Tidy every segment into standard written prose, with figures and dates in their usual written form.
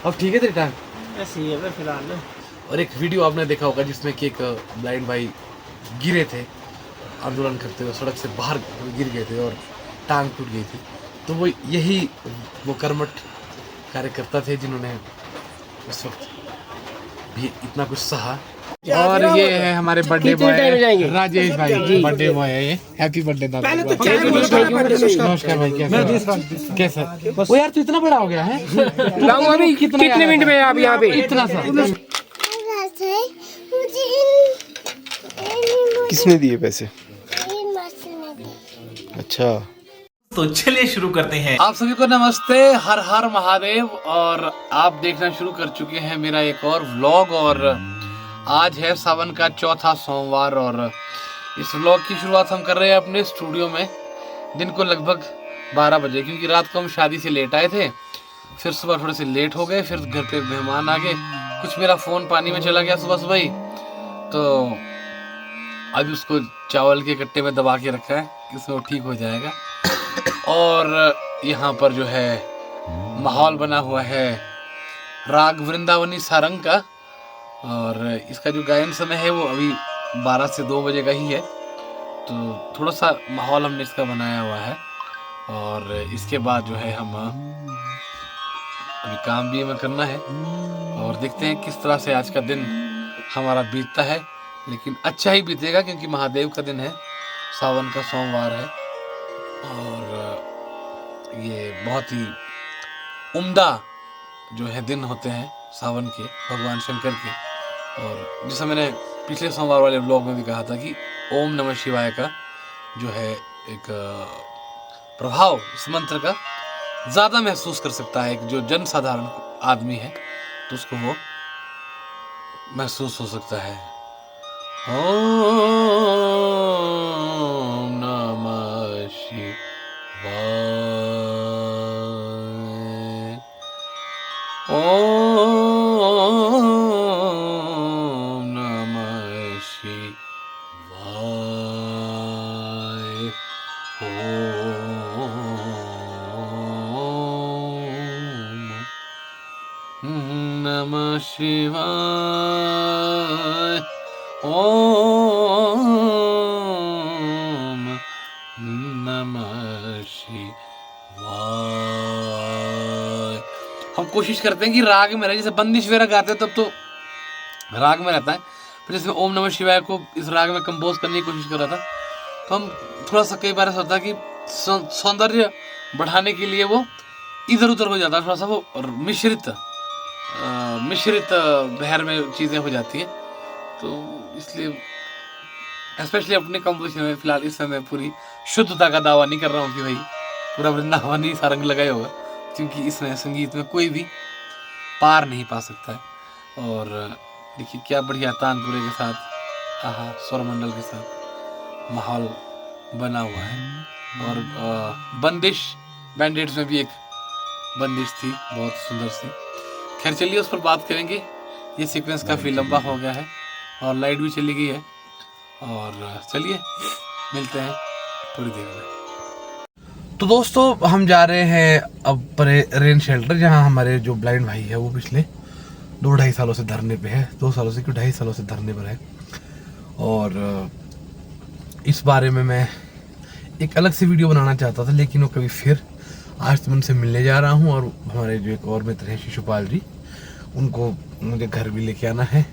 अब ठीक है तेरी टांग? ऐसी है फिलहाल। और एक वीडियो आपने देखा होगा जिसमें कि एक ब्लाइंड भाई गिरे थे आंदोलन करते हुए, सड़क से बाहर गिर गए थे और टांग टूट गई थी। तो वो कर्मठ कार्यकर्ता थे जिन्होंने उस वक्त भी इतना कुछ सहा। और ये है हमारे बर्थडे बॉय राजेश भाई, बर्थडे बॉय है ये। हैप्पी बर्थडे दादा। नमस्कार भाई, कैसा? ओ यार तू इतना बड़ा हो गया है। अभी कितने मिनट में आप यहाँ पे? इतना सा किसने दिए पैसे? अच्छा, तो चलिए शुरू करते हैं। आप सभी को नमस्ते, हर हर महादेव। और आप देखना शुरू कर चुके हैं मेरा एक और व्लॉग। और आज है सावन का चौथा सोमवार और इस व्लॉग की शुरुआत हम कर रहे हैं अपने स्टूडियो में। दिन को लगभग 12 बजे, क्योंकि रात को हम शादी से लेट आए थे, फिर सुबह थोड़े से लेट हो गए, फिर घर पे मेहमान आ गए, कुछ मेरा फ़ोन पानी में चला गया सुबह सुबह ही, तो अभी उसको चावल के कट्टे में दबा के रखा है, इसमें वो ठीक हो जाएगा। और यहाँ पर जो है माहौल बना हुआ है राग वृंदावनी सारंग का, और इसका जो गायन समय है वो अभी 12 से 2 बजे का ही है, तो थोड़ा सा माहौल हमने इसका बनाया हुआ है। और इसके बाद जो है हम अभी काम भी हमें करना है और देखते हैं किस तरह से आज का दिन हमारा बीतता है, लेकिन अच्छा ही बीतेगा क्योंकि महादेव का दिन है, सावन का सोमवार है और ये बहुत ही उम्दा जो है दिन होते हैं सावन के, भगवान शंकर के। और जैसा मैंने पिछले सोमवार वाले ब्लॉग में भी कहा था कि ओम नमः शिवाय का जो है एक प्रभाव इस मंत्र का ज़्यादा महसूस कर सकता है, एक जो जन साधारण आदमी है तो उसको वो महसूस हो सकता है। ओम नमः शिवाय, ओम नमः शिवाय, ओम नमः शिवाय, ओम नमः शिवाय। हम कोशिश करते हैं कि राग में रहे, जैसे बंदिश वगैरह गाते हैं तब तो राग में रहता है, फिर जैसे ओम नमः शिवाय को इस राग में कंपोज करने की कोशिश कर रहा था, तो हम थोड़ा सा कई बार ऐसा होता है कि सौंदर्य बढ़ाने के लिए वो इधर उधर हो जाता है, थोड़ा सा वो मिश्रित बहर में चीज़ें हो जाती हैं। तो इसलिए स्पेशली अपने कंपोजिशन में फिलहाल इस समय पूरी शुद्धता का दावा नहीं कर रहा हूँ कि भाई पूरा वृंदावनी सारंग लगाया होगा, क्योंकि इसमें संगीत में कोई भी पार नहीं पा सकता है। और देखिए क्या बढ़िया तानपुरे के साथ, आहा, स्वरमंडल के साथ माहौल बना हुआ है। और बंदिश बैंडेड्स में भी एक बंदिश थी बहुत सुंदर सी। खैर चलिए उस पर बात करेंगे, ये सीक्वेंस काफ़ी लंबा हो गया है और लाइट भी चली गई है, और चलिए मिलते हैं थोड़ी देर में। तो दोस्तों हम जा रहे हैं अब रेन शेल्टर, जहां हमारे जो ब्लाइंड भाई है वो पिछले 2-2.5 सालों से धरने पे है, 2 सालों से क्यों 2.5 सालों से धरने पर है। और इस बारे में मैं एक अलग से वीडियो बनाना चाहता था, लेकिन वो कभी फिर आज तो उनसे मिलने जा रहा हूँ। और हमारे जो एक और मित्र हैं शिशुपाल जी, उनको मुझे घर भी लेके आना है,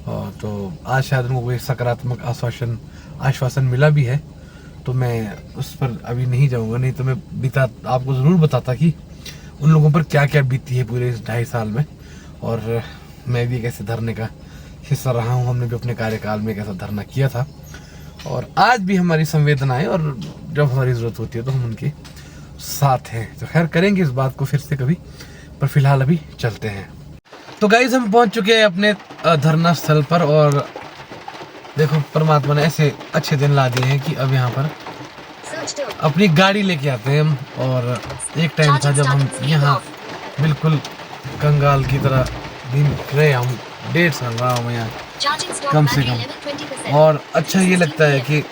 और तो आज शायद उनको कोई सकारात्मक आश्वासन मिला भी है, तो मैं उस पर अभी नहीं जाऊंगा, नहीं तो मैं आपको ज़रूर बताता कि उन लोगों पर क्या क्या बीती है पूरे इस 2.5 साल में। और मैं भी कैसे धरने का हिस्सा रहा हूँ, हमने भी अपने कार्यकाल में कैसा धरना किया था, और आज भी हमारी संवेदनाएं, और जब हमारी ज़रूरत होती है तो हम उनके साथ हैं। तो खैर करेंगे इस बात को फिर से कभी, पर फिलहाल अभी चलते हैं। तो गाइस हम पहुंच चुके हैं अपने धरना स्थल पर, और देखो परमात्मा ने ऐसे अच्छे दिन ला दिए हैं कि अब यहाँ पर अपनी गाड़ी लेके आते हैं हम। और एक टाइम था जब हम यहाँ बिल्कुल कंगाल की तरह दिन रहे, हम 1.5 साल रहा हूँ यहाँ कम से कम। और अच्छा ये लगता है कि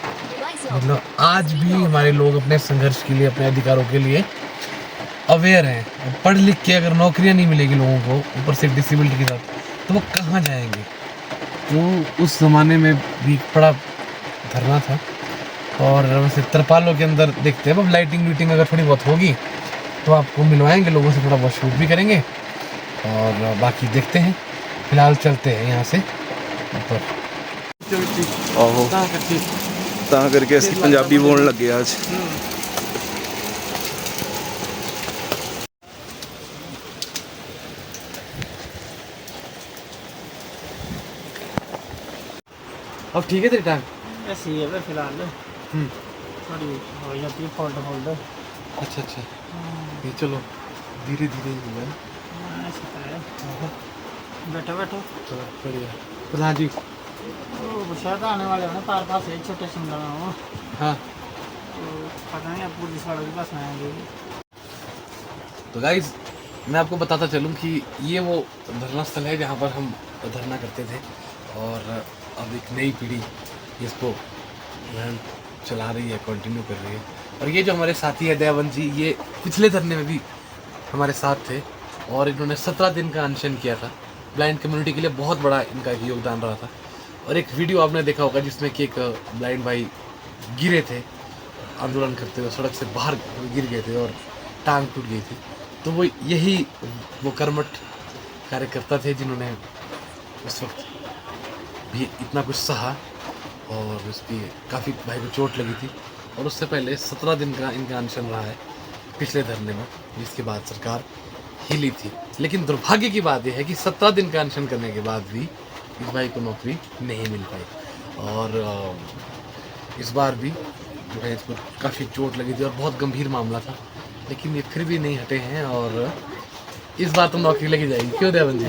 मतलब आज भी हमारे लोग अपने संघर्ष के लिए, अपने अधिकारों के लिए अवेयर हैं, पढ़ लिख के अगर नौकरियां नहीं मिलेगी लोगों को, ऊपर से डिसेबिलिटी के साथ, तो वो कहाँ जाएंगे। तो उस ज़माने में भी बड़ा धरना था। और वैसे तरपालों के अंदर देखते हैं, अब लाइटिंग वीटिंग अगर थोड़ी बहुत होगी तो आपको मिलवाएंगे लोगों से, थोड़ा बहुत शूट भी करेंगे। और बाकी देखते हैं, फिलहाल चलते हैं यहाँ से ऊपर। ਆਹੋ ਤਾਂ ਕਰਕੇ ਅਸੀਂ ਪੰਜਾਬੀ ਬੋਲਣ ਲੱਗੇ ਆ ਅੱਜ। अब ठीक है तेरी टांग? ऐसी है फिलहाल थोड़ी हो जाती है फोल्ड फोल्ड। अच्छा अच्छा, ये चलो धीरे धीरे ही है। ऐसा है, बैठो बैठो। चलो बढ़िया। प्रधान जी वो शायद आने वाले हो ना पार पास है छोटे सिंगल हो। हाँ, तो पता नहीं अब पुलिस वालों के पास में आएंगे। तो गाइज मैं आपको बताता चलूँ कि ये वो धरना स्थल है जहाँ पर हम धरना करते थे। और अब एक नई पीढ़ी इसको चला रही है, कंटिन्यू कर रही है। और ये जो हमारे साथी है दयावंत जी, ये पिछले धरने में भी हमारे साथ थे और इन्होंने 17 दिन का अनशन किया था। ब्लाइंड कम्युनिटी के लिए बहुत बड़ा इनका योगदान रहा था। और एक वीडियो आपने देखा होगा जिसमें कि एक ब्लाइंड भाई गिरे थे आंदोलन करते हुए, सड़क से बाहर गिर गए थे और टांग टूट गई थी। तो वो यही वो कर्मठ कार्यकर्ता थे जिन्होंने उस वक्त भी इतना कुछ सहा। और उसकी काफ़ी भाई को चोट लगी थी और उससे पहले 17 दिन का इनका अनशन रहा है पिछले धरने में, जिसके बाद सरकार हिली थी। लेकिन दुर्भाग्य की बात यह है कि 17 दिन का अनशन करने के बाद भी इस भाई को नौकरी नहीं मिल पाई। और इस बार भी जो है इसको काफ़ी चोट लगी थी और बहुत गंभीर मामला था, लेकिन ये फिर भी नहीं हटे हैं। और इस बार तो नौकरी लगी जाएगी, क्यों देवन जी?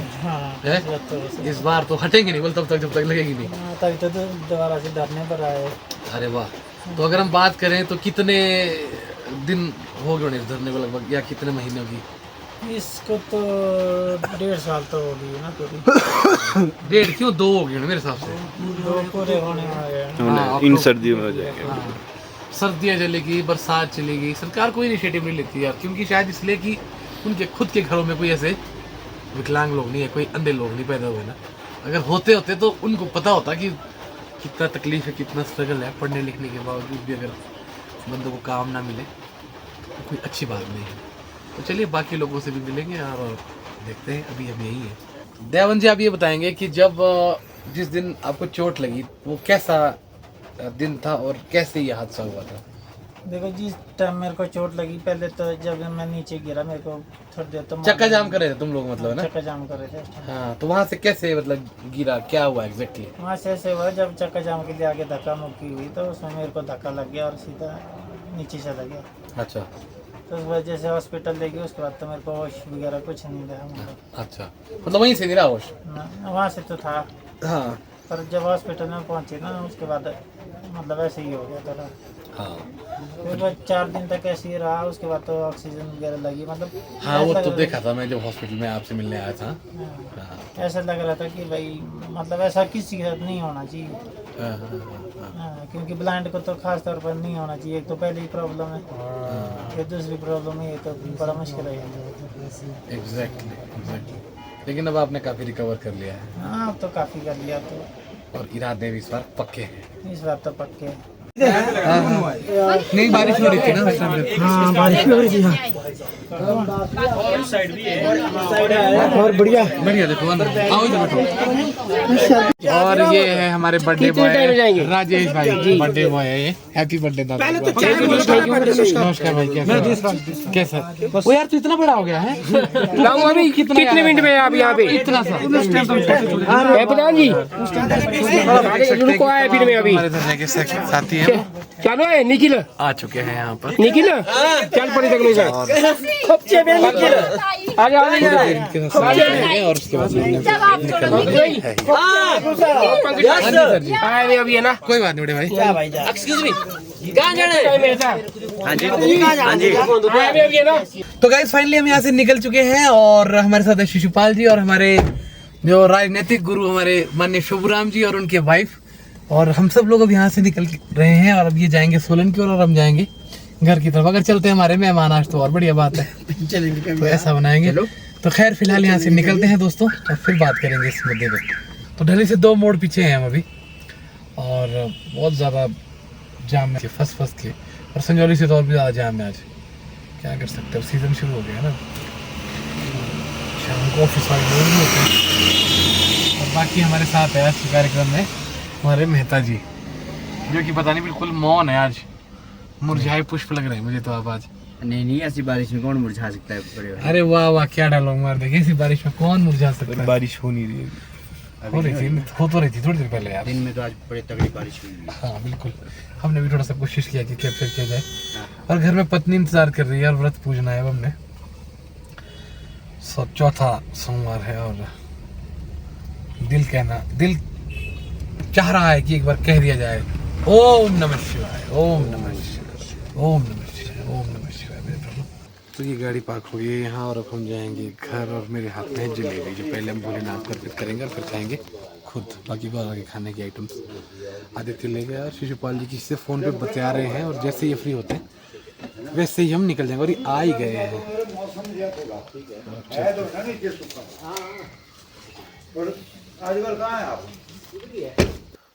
है? इस बार तो हटेंगे नहीं बोल तब तक जब तक लगेगी नहीं। तभी तो दोबारा से धरने पर आए। अरे वाह। तो अगर हम बात करें तो कितने दिन हो गए इस धरने को लगभग, या कितने महीनों की? इसको तो 1.5 साल तो हो गई ना पूरी। 1.5 क्यों 2 हो गए मेरे हिसाब से। 2 पूरे होने वाले हैं। हाँ, इन सर्दियों में हो जाएंगे। हाँ, सर्दियाँ चलेगी, बरसात चलेगी, सरकार कोई इनिशिएटिव नहीं लेती यार। क्योंकि शायद इसलिए कि उनके खुद के घरों में कोई ऐसे विकलांग लोग नहीं है, कोई अंधे लोग नहीं पैदा हुए ना। अगर होते होते तो उनको पता होता कि कितना तकलीफ है, कितना स्ट्रगल है। पढ़ने लिखने के बावजूद भी अगर बंदों को काम ना मिले तो कोई अच्छी बात नहीं है। तो चलिए बाकी लोगों से भी मिलेंगे और देखते हैं। अभी हम यही है। दयावन जी आप ये बताएंगे कि जब जिस दिन आपको चोट लगी वो कैसा दिन था और कैसे ये हादसा हुआ था? देखो जिस टाइम मेरे को चोट लगी, पहले तो जब मैं नीचे गिरा मेरे को थोड़ी देर तो चक्का जाम कर रहे थे तुम लोग मतलब, है ना? चक्का जाम कर रहे थे उस टाइम। हाँ, तो वहाँ से कैसे मतलब गिरा, क्या हुआ एग्जैक्टली? वहाँ से ऐसे हुआ जब चक्का जाम के लिए आगे धक्का मुक्की हुई तो उसमें मेरे को धक्का लग गया और सीधा नीचे चला गया। अच्छा तो उस वजह से हॉस्पिटल ले गए। उसके बाद तो मेरे को होश वगैरह कुछ नहीं रहा मतलब। अच्छा, मतलब वहीं से गिरा होश? वहाँ से तो था, हाँ पर जब हॉस्पिटल में पहुँचे ना उसके बाद मतलब ऐसे ही हो गया थोड़ा। हाँ फिर बस 4 दिन तक ऐसे ही रहा। उसके बाद तो ऑक्सीजन वगैरह लगी मतलब। हाँ, वो ऐसा तो लग देखा था मैं जब हॉस्पिटल में आपसे मिलने आया था। हाँ, हाँ ऐसा लग रहा था कि भाई मतलब ऐसा किसी के साथ नहीं होना चाहिए। हाँ हाँ हाँ, क्योंकि ब्लाइंड को तो खास तौर पर नहीं होना चाहिए। एक तो पहले ही प्रॉब्लम है, ये दूसरी प्रॉब्लम है, ये तो बड़ा मुश्किल है। एग्जैक्टली। लेकिन अब आपने काफ़ी रिकवर कर लिया है हाँ अब तो काफ़ी कर लिया तो। और इरादे भी इस बार पक्के हैं। इस बार तो पक्के। नहीं, बारिश हो रही थी ना उस टाइम पे? हाँ बारिश हो रही थी। और बढ़िया बढ़िया। देखो अंदर आओ, इधर बैठो। और ये है हमारे बर्थडे बॉय राजेश भाई, बर्थडे बॉय है ये। हैप्पी बर्थडे दादा। नमस्कार भाई, कैसा? वो यार तू इतना बड़ा हो गया है। लाऊं अभी कितने मिनट में आप यहाँ पे? इतना सा प्रधान जी रुको आए फिर मैं अभी। हमारे धरने के साथी हैं वो, चलो है निखिल आ चुके हैं यहाँ पर। निखिल चल पड़े तक नहीं आ जा इनके साथ मिलेंगे और उसके बाद निकलना है। आए अभी है ना। कोई बात नहीं बड़े भाई। एक्सक्यूज मी कहाँ जाना है? अभी है ना। तो गाइस फाइनली हम यहाँ से निकल चुके हैं और हमारे साथ है शिशुपाल जी और हमारे जो राजनीतिक गुरु हमारे माननीय शुभराम जी और उनके वाइफ। और हम सब लोग अब यहाँ से निकल रहे हैं और अब ये जाएंगे सोलन की ओर और हम जाएंगे घर की तरफ। अगर चलते हैं हमारे मेहमान आज तो और बढ़िया बात है, तो ऐसा बनाएंगे। तो खैर फिलहाल यहाँ से निकलते हैं दोस्तों, और फिर बात करेंगे इस मुद्दे पे। तो दिल्ली से 2 मोड़ पीछे हैं हम अभी, और बहुत ज़्यादा जाम है, फंस के, और संजौली से तो और भी ज़्यादा जाम है आज। क्या कर सकते हैं, सीज़न शुरू हो गया है ना, शाम को ऑफिस वाले लोग भी होते हैं। और बाकी हमारे साथ है आज के कार्यक्रम में हमारे मेहता जी, जो कि पता नहीं बिल्कुल मौन है आज, मुरझाए पुष्प लग रहे हैं मुझे तो आप आज। नहीं ऐसी बारिश में कौन मुरझा सकता है बड़े भाई? अरे वाह वाह, क्या डायलॉग मार देंगे, ऐसी बारिश में कौन मुरझा सकता है। बारिश हो नहीं रही है। हो रही थी, हो तो रही थी थोड़ी देर पहले यार। दिन में तो आज बड़ी तगड़ी बारिश हुई है। हाँ बिल्कुल, हमने भी थोड़ा सा कोशिश किया कि कैप्चर किया जाए। और घर में पत्नी इंतजार कर रही है, और व्रत पूजना है अब हमने। चौथा सोमवार है, और दिल चाह रहा है कि एक बार कह दिया जाए ओम नमः शिवाय, ओम नमः शिवाय, ओम नमः शिवाय, ओम नमः शिवाय मेरे प्रभु। तो ये गाड़ी पार्क हो गई है यहाँ, और अब हम जाएंगे घर, और मेरे हाथ में है जलेबी, जो पहले हम भोलेनाथ पर अर्पित करेंगे और फिर खाएंगे खुद। बाकी बहुत आगे खाने के आइटम्स आदित्य ले गया, और शिशुपाल जी किसी से फ़ोन पे बता रहे हैं, और जैसे ये फ्री होते हैं वैसे ही हम निकल जाएंगे। और ये आ ही गए हैं।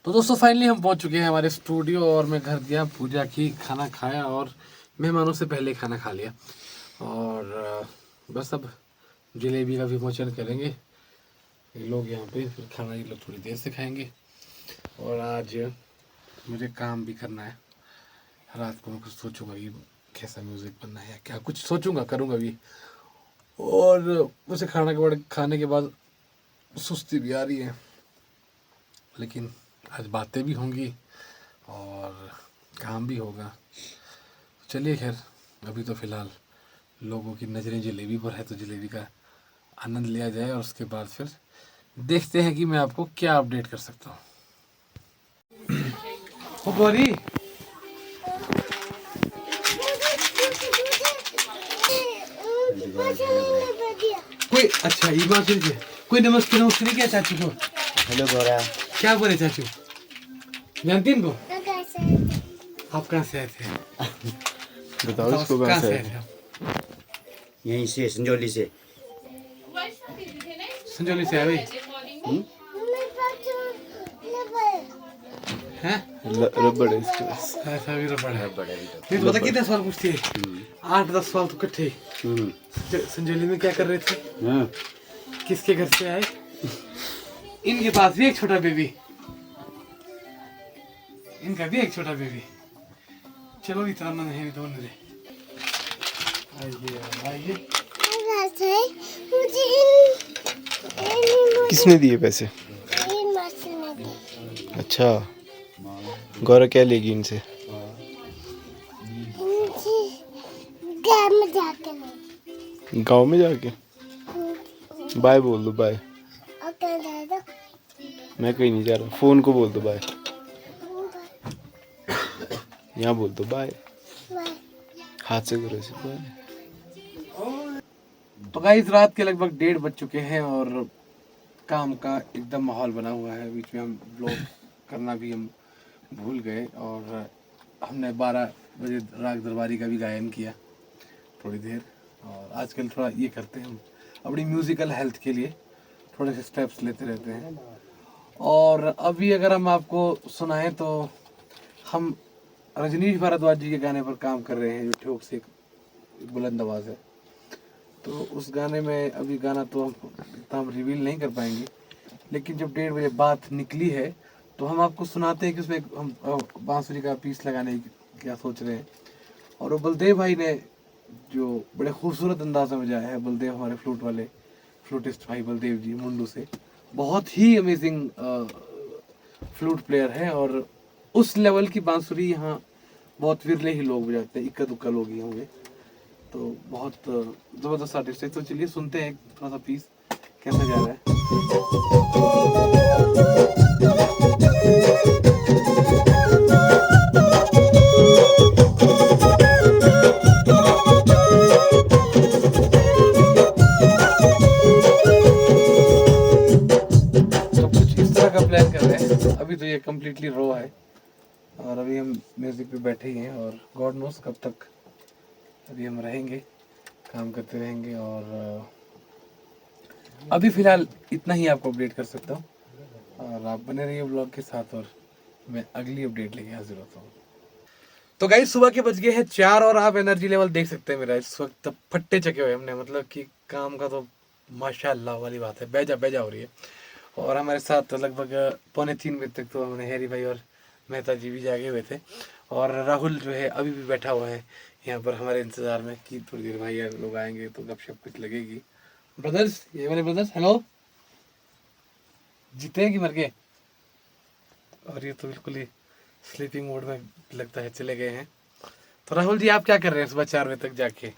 तो दोस्तों फाइनली हम पहुंच चुके हैं हमारे स्टूडियो, और मैं घर गया, पूजा की, खाना खाया, और मेहमानों से पहले खाना खा लिया। और बस अब जलेबी का विमोचन करेंगे ये लोग यहाँ पे, फिर खाना ये लोग थोड़ी देर से खाएंगे। और आज मुझे काम भी करना है, रात को मैं कुछ सोचूंगा कि कैसा म्यूज़िक बनना है, क्या कुछ सोचूंगा, करूँगा भी। और उसे खाने के बाद सुस्ती भी आ रही है, लेकिन आज बातें भी होंगी और काम भी होगा। चलिए खैर, अभी तो फ़िलहाल लोगों की नज़रें जलेबी पर है, तो जलेबी का आनंद लिया जाए, और उसके बाद फिर देखते हैं कि मैं आपको क्या अपडेट कर सकता हूँ। ओ गौरी, कोई अच्छा हिमाचल से कोई नमस्ते नहीं किया चाचू को? हेलो गौरा। क्या बोले चाचू, जानती इनको? आप कहाँ से आए थे? बताओ इसको कहाँ से है? यहीं से, संजौली से। संजौली से आए भाई? हैं? रबड़ है इसके पास। ऐसा भी रबड़ है। नहीं तो पता कितने सवाल पूछती है? 8-10 सवाल तो इकट्ठे। संजौली में क्या कर रहे थे? किसके घर से आए? इनके पास भी एक छोटा बेबी, इनका भी एक छोटा बेबी। चलो इतना मन है तो मेरे। आइए किसने दिए पैसे? अच्छा, गौरा क्या लेगी इनसे? गांव में जाके बाय बोल दो, बाय। मैं कहीं नहीं जा रहा, फोन को बोल दो बाय। यहाँ बोल दो बाय, हाथ से करो ऐसे बाय। तो गाइस रात के लगभग 1:30 बज चुके हैं, और काम का एकदम माहौल बना हुआ है। बीच में हम ब्लॉग करना भी हम भूल गए, और हमने 12 बजे राग दरबारी का भी गायन किया थोड़ी देर। और आजकल थोड़ा ये करते हैं हम अपनी म्यूज़िकल हेल्थ के लिए, थोड़े से स्टेप्स लेते रहते हैं। और अभी अगर हम आपको सुनाएं तो हम रजनीश भारद्वाज जी के गाने पर काम कर रहे हैं, जो ठोक से एक बुलंद आवाज़ है। तो उस गाने में अभी गाना तो हम रिवील नहीं कर पाएंगे, लेकिन जब 1:30 बजे बात निकली है तो हम आपको सुनाते हैं कि उसमें हम बांसुरी का पीस लगाने की क्या सोच रहे हैं। और वो बलदेव भाई ने जो बड़े खूबसूरत अंदाज में बजाया है, बलदेव हमारे फ्लूट वाले फ्लूटिस्ट भाई बलदेव जी मुंडू से, बहुत ही अमेजिंग फ्लूट प्लेयर है। और उस लेवल की बांसुरी यहाँ बहुत विरले ही लोग बजाते हैं, इक्का दुक्का लोग ही होंगे। तो बहुत ज़बरदस्त आर्टिस्ट है। तो चलिए सुनते हैं थोड़ा सा पीस कैसा जा रहा है। तो कुछ इस तरह का प्लान कर रहे हैं। अभी तो ये कम्प्लीटली रो है, और अभी हम म्यूज़िक पे बैठे ही हैं और गॉड नोस कब तक अभी हम रहेंगे, काम करते रहेंगे। और अभी फ़िलहाल इतना ही आपको अपडेट कर सकता हूँ और आप बने रहिए ब्लॉग के साथ और मैं अगली अपडेट लेके हाजिर होता हूँ। तो गाइस सुबह के बज गए हैं 4 और आप एनर्जी लेवल देख सकते हैं मेरा इस वक्त फट्टे चके हुए हमने, मतलब कि काम का तो माशाल्लाह वाली बात है, बेजा हो रही है। और हमारे साथ लगभग 2:45 बजे तक तो हमने हैरी भाई और मेहता जी भी जागे हुए थे और राहुल जो है अभी भी बैठा हुआ है यहाँ पर हमारे इंतज़ार में कि थोड़ी देर भाई लोग आएंगे तो गपशप कुछ लगेगी। ब्रदर्स, ये वाले ब्रदर्स, हेलो, जीते हैं कि मर गए? और ये तो बिल्कुल ही स्लीपिंग मोड में लगता है चले गए हैं। तो राहुल जी आप क्या कर रहे हैं सुबह 4 बजे तक जाके?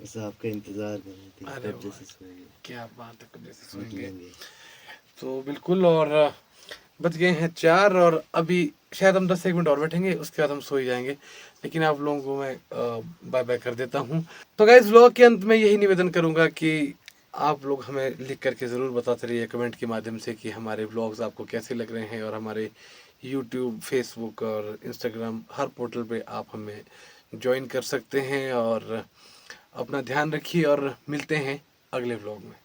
बस आपका इंतजार कर रहे थे, अरे कब जैसे सोएंगे, क्या बात है, कब जैसे उठ सोएंगे। लेंगे। तो बिल्कुल, और बज गए हैं 4 और अभी शायद हम 10 एक मिनट और बैठेंगे, उसके बाद हम सो ही जाएंगे। लेकिन आप लोगों को मैं बाय बाय कर देता हूँ। तो गाइस व्लॉग के अंत में यही निवेदन करूँगा कि आप लोग हमें लिख करके ज़रूर बताते रहिए कमेंट के माध्यम से कि हमारे व्लॉग्स आपको कैसे लग रहे हैं और हमारे यूट्यूब, फेसबुक और इंस्टाग्राम हर पोर्टल पे आप हमें ज्वाइन कर सकते हैं। और अपना ध्यान रखिए और मिलते हैं अगले व्लॉग में।